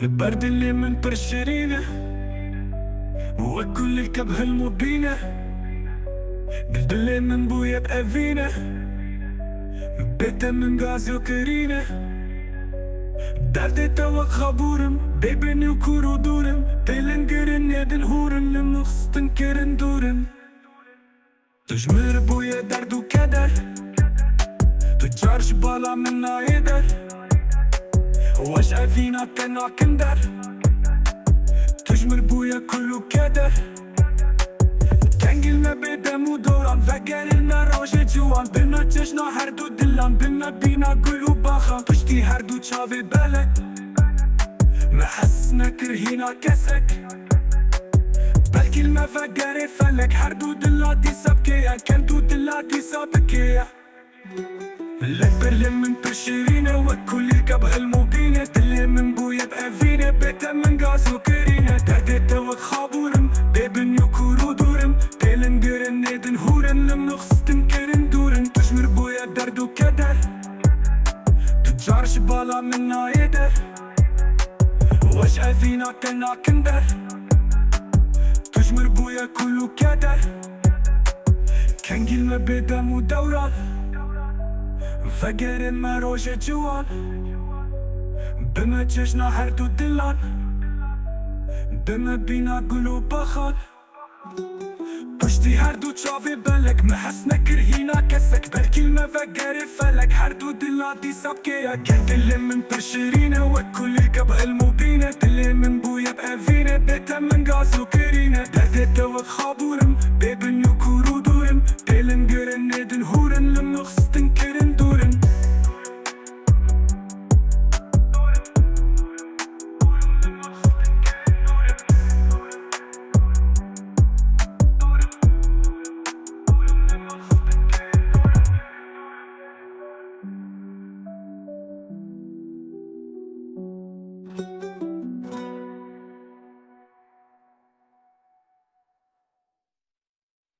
البرد اللي من برشرينه وكل الكبه المبينة بالدلي من بويا بأفينة بيتا من غاز وكرينة دارتي توا خابورم بيبني وكورو دورم تيلنجرن يدن هورن لمخص تنكرن دورن تجمر بويا درد وكدر تجارش بالا منا يدر واش أفينا كنا كندر تجمر بويا كله كدر تنقل ما بدم ودوران فقر المراجع جوان بنا تشنا هردو دلان بنا بينا قلو باخا بشتي هردو تشافي بالك ما حسنا كرهينا كسك بلكي الما فقر فلك هردو دلا دي سبكيا كنتو دلا دي سابكيا اللي من برشرينة وكل الكبه المبينة تلي من بويا بأفينة بيتا من غاز وكرينة تهديت وخابورم بيبن يكورو دورم تيلنجرن ندن هورن لمنخص تنكرن دورن تجمر بويا درد وكدر تجارش بالا منا يدر واش أفينا كنا كندر تجمر بويا كله كدر كنقل ما بدا مدوران فقر المروجة جوان بما جشنا هردو دلان بما بينا قلوب بخان بشتي هردو تشافي بالك ما حسنا كرهينا كسك بلكي الما فقر فلك هردو دلان دي سابكيا كنت اللي من برشرينة وكل الكبه المبينة تلي من بويا بأفينة بيتا من غاز وكرينة دردت وخابورم بيبن يكورو